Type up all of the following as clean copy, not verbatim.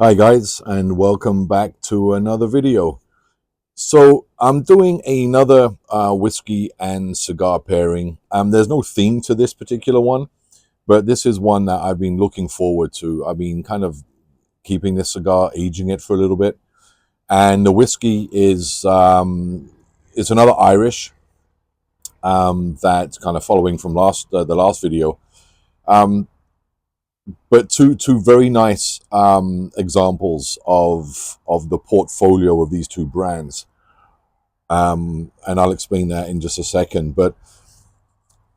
Hi guys, and welcome back to another video. So I'm doing another whiskey and cigar pairing. There's no theme to this particular one, but this is one that I've been looking forward to. I've been kind of keeping this cigar, aging it for a little bit, and the whiskey is it's another Irish that's kind of following from the last video. Um, but two very nice examples of the portfolio of these two brands, and I'll explain that in just a second. But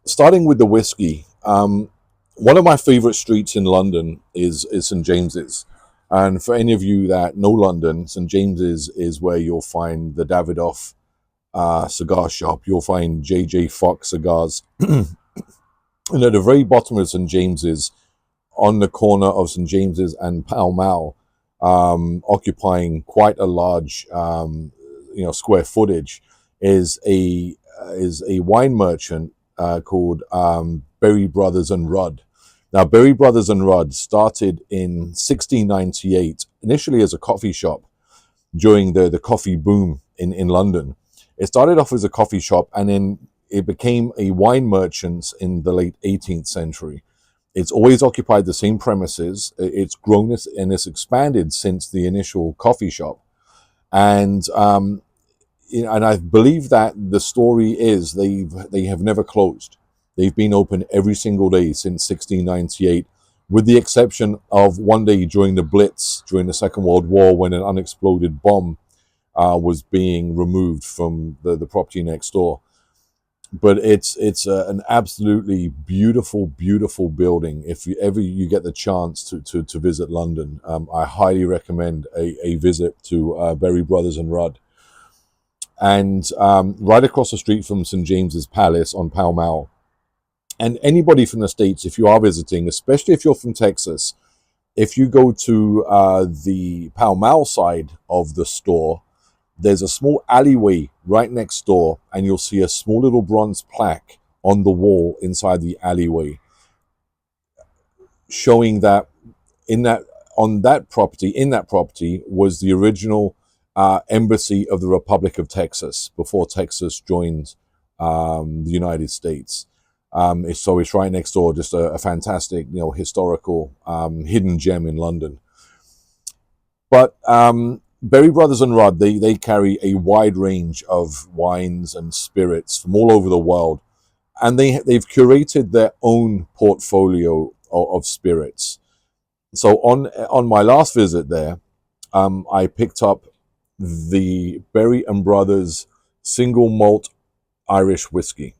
starting with the whiskey, one of my favorite streets in London is St James's, and for any of you that know London, St James's is where you'll find the Davidoff cigar shop. You'll find JJ Fox cigars, and at the very bottom of St James's, on the corner of St James's and Pall Mall, occupying quite a large, square footage, is a wine merchant called Berry Brothers and Rudd. Now, Berry Brothers and Rudd started in 1698, initially as a coffee shop during the coffee boom in London. It started off as a coffee shop, and then it became a wine merchant in the late 18th century. It's always occupied the same premises. It's grown and it's expanded since the initial coffee shop. And and I believe that the story is they have never closed. They've been open every single day since 1698, with the exception of one day during the Blitz, during the Second World War, when an unexploded bomb was being removed from the property next door. But it's an absolutely beautiful building. If you ever you get the chance to visit London, I highly recommend a visit to Berry Brothers and Rudd. And right across the street from St James's Palace on Pall Mall. And anybody from the States, if you are visiting, especially if you're from Texas, if you go to the Pall Mall side of the store, there's a small alleyway right next door, and you'll see a small little bronze plaque on the wall inside the alleyway, showing that in that on that property in that property was the original embassy of the Republic of Texas before Texas joined the United States. So it's right next door, just a fantastic, historical hidden gem in London. But Berry Brothers and Rudd, they carry a wide range of wines and spirits from all over the world, and they've curated their own portfolio of spirits. So on my last visit there, I picked up the Berry and Brothers single malt Irish whiskey.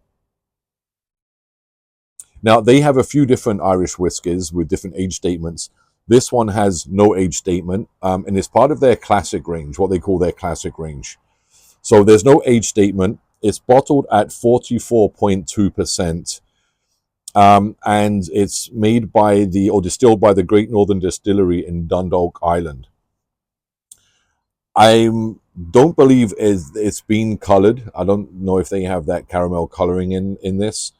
Now, they have a few different Irish whiskies with different age statements. This one has no age statement, and it's part of their classic range, what they call their classic range. So there's no age statement. It's bottled at 44.2%, and it's made or distilled by the Great Northern Distillery in Dundalk, Ireland. I don't believe it's been colored. I don't know if they have that caramel coloring in this.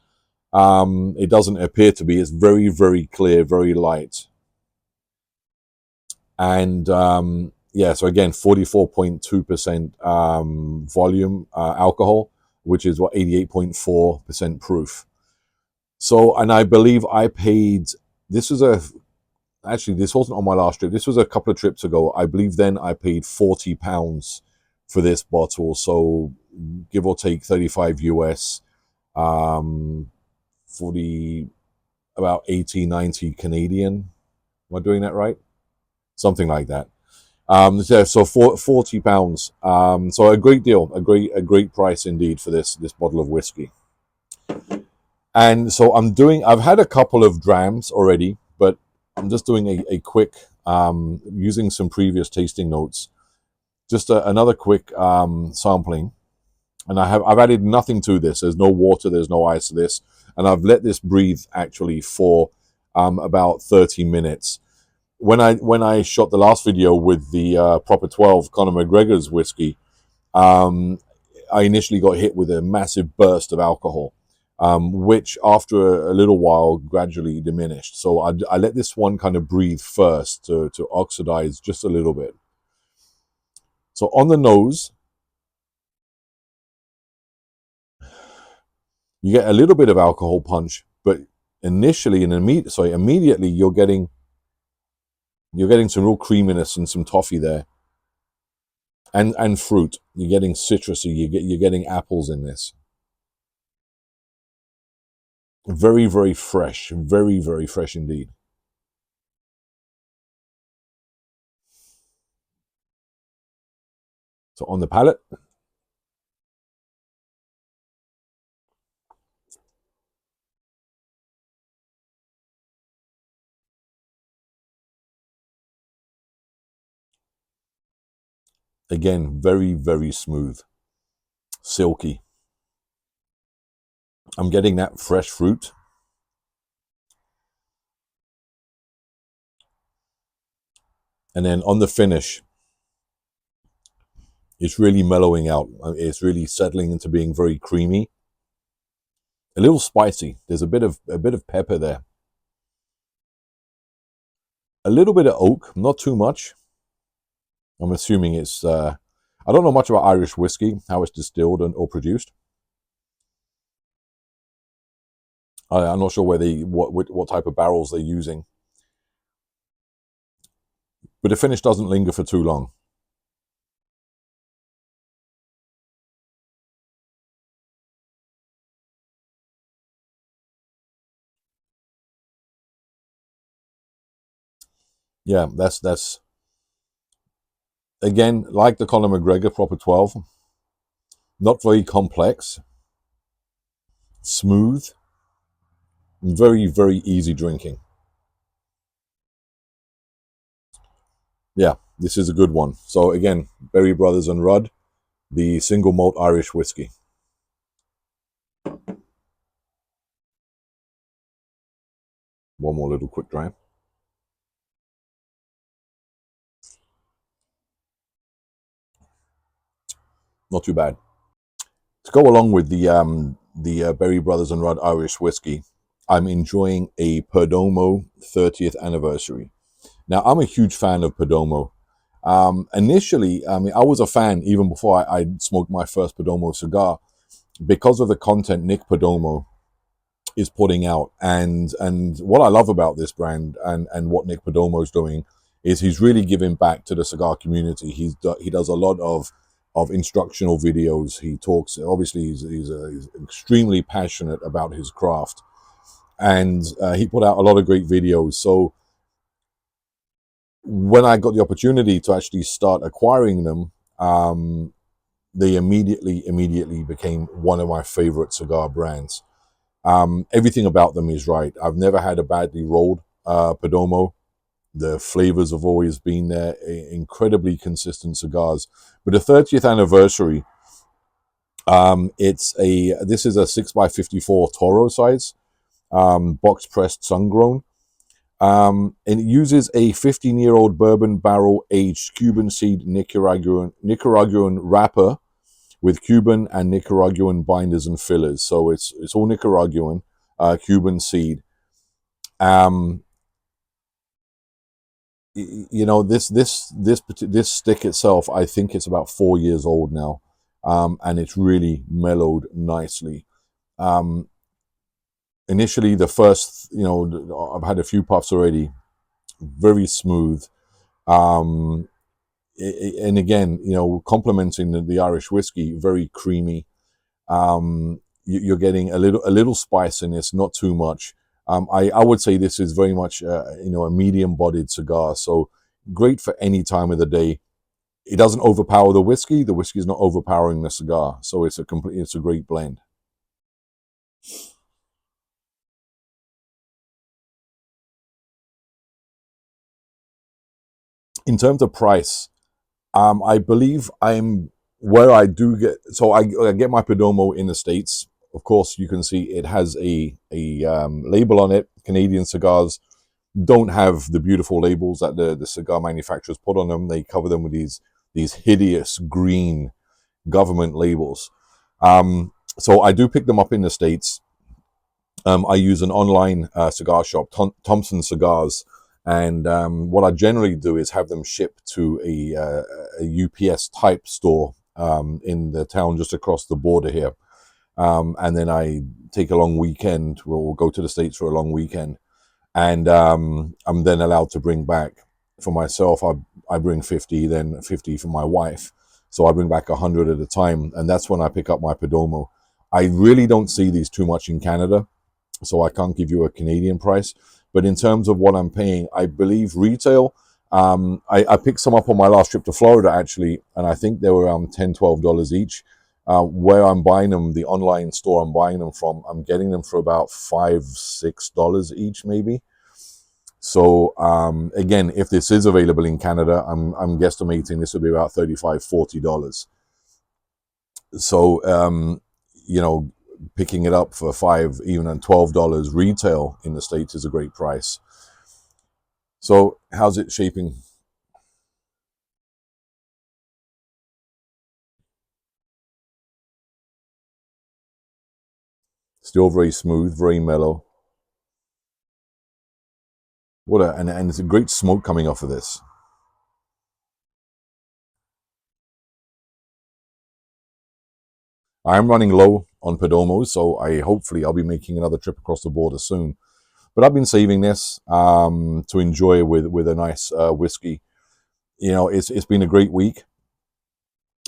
It doesn't appear to be. It's very clear, very light. And yeah, so again, 44.2% volume alcohol, which is 88.4% proof. So, and I believe I paid, this was actually, this wasn't on my last trip. This was a couple of trips ago. I believe then I paid £40 for this bottle. So give or take 35 US, 40, about 80, 90 Canadian. Am I doing that right? Something like that. So for £40. So a great deal, a great price indeed for this bottle of whiskey. And so I've had a couple of drams already, but I'm just doing a quick, using some previous tasting notes, just another quick sampling. And I've added nothing to this. There's no water, there's no ice to this. And I've let this breathe actually for about 30 minutes. When I shot the last video with the Proper 12 Conor McGregor's whiskey, I initially got hit with a massive burst of alcohol. which after a little while gradually diminished. So I let this one kind of breathe first to oxidize just a little bit. So on the nose, you get a little bit of alcohol punch, but initially and immediately you're getting some real creaminess and some toffee there, and fruit. You're getting citrusy. You're getting apples in this. Very, very fresh. Very, very fresh indeed. So on the palate, again, very, very smooth, silky. I'm getting that fresh fruit. And then on the finish, it's really mellowing out. It's really settling into being very creamy. A little spicy. There's a bit of pepper there. A little bit of oak, not too much. I'm assuming it's I don't know much about Irish whiskey, how it's distilled or produced. I'm not sure where what type of barrels they're using. But the finish doesn't linger for too long. Yeah, that's again, like the Conor McGregor Proper 12, not very complex, smooth, very, very easy drinking. Yeah, this is a good one. So again, Berry Brothers and Rudd, the single malt Irish whiskey. One more little quick dram. Not too bad. To go along with the Berry Brothers and Rudd Irish whiskey, I'm enjoying a Perdomo 30th anniversary. Now, I'm a huge fan of Perdomo. Initially, I mean, I was a fan even before I smoked my first Perdomo cigar because of the content Nick Perdomo is putting out. And what I love about this brand and what Nick Perdomo is doing is he's really giving back to the cigar community. He does a lot of instructional videos. He talks, obviously he's extremely passionate about his craft, and he put out a lot of great videos. So when I got the opportunity to actually start acquiring them, they immediately became one of my favorite cigar brands. Everything about them is right. I've never had a badly rolled Perdomo. The flavors have always been there. Incredibly consistent cigars. But the 30th anniversary, this is a 6x54 Toro size, box pressed sun grown. And it uses a 15-year-old bourbon barrel aged Cuban seed Nicaraguan wrapper with Cuban and Nicaraguan binders and fillers. So it's all Nicaraguan, Cuban seed. You know, this stick itself, I think it's about 4 years old now, and it's really mellowed nicely. Initially, the first, I've had a few puffs already, very smooth. And again, complementing the Irish whiskey, very creamy. You're getting a little spice in this, not too much. I would say this is very much a medium-bodied cigar, so great for any time of the day. It doesn't overpower the whiskey. The whiskey is not overpowering the cigar, so it's a great blend. In terms of price, I believe I'm where I do get. So I get my Perdomo in the States. Of course, you can see it has a label on it. Canadian cigars don't have the beautiful labels that the cigar manufacturers put on them. They cover them with these hideous green government labels. So I do pick them up in the States. I use an online cigar shop, Thompson Cigars, and what I generally do is have them shipped to a UPS type store in the town just across the border here. And then I take a long weekend. We'll go to the States for a long weekend, and I'm then allowed to bring back for myself. I bring 50, then 50 for my wife. So I bring back 100 at a time, and that's when I pick up my Perdomo. I really don't see these too much in Canada, so I can't give you a Canadian price. But in terms of what I'm paying, I believe retail, I picked some up on my last trip to Florida, actually, and I think they were around $10, $12 each. Where I'm buying them, the online store I'm buying them from, I'm getting them for about $5, $6 each, maybe. So again, if this is available in Canada, I'm guesstimating this will be about $35, $40. So you know, picking it up for $5, even and $12 retail in the States is a great price. So how's it shaping? Still very smooth, very mellow. And it's a great smoke coming off of this. I am running low on Perdomo, so hopefully I'll be making another trip across the border soon. But I've been saving this to enjoy with a nice whiskey. You know, it's been a great week.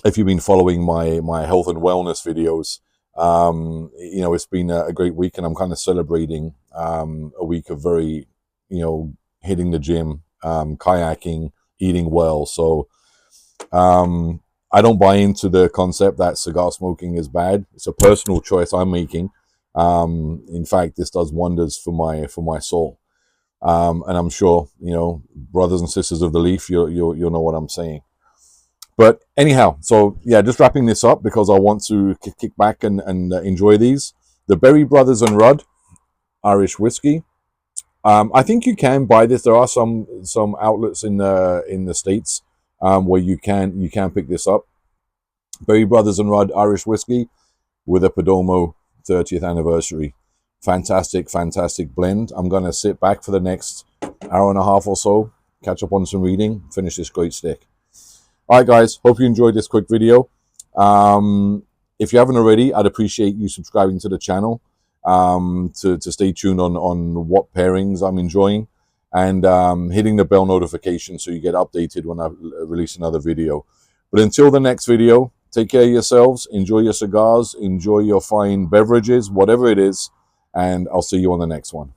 If you've been following my health and wellness videos, you know, it's been a great week, and I'm kind of celebrating a week of very, you know, hitting the gym, kayaking, eating well. So I don't buy into the concept that cigar smoking is bad. It's a personal choice I'm making. In fact, this does wonders for my soul. And I'm sure, you know, brothers and sisters of the leaf, you'll know what I'm saying. But anyhow, so yeah, just wrapping this up because I want to kick back and enjoy these. The Berry Brothers and Rudd Irish whiskey. I think you can buy this. There are some outlets in the States where you can pick this up. Berry Brothers and Rudd Irish whiskey with a Perdomo 30th anniversary. Fantastic, fantastic blend. I'm going to sit back for the next hour and a half or so, catch up on some reading, finish this great stick. All right, guys, hope you enjoyed this quick video. If you haven't already, I'd appreciate you subscribing to the channel to stay tuned on what pairings I'm enjoying, and hitting the bell notification so you get updated when I release another video. But until the next video, take care of yourselves, enjoy your cigars, enjoy your fine beverages, whatever it is, and I'll see you on the next one.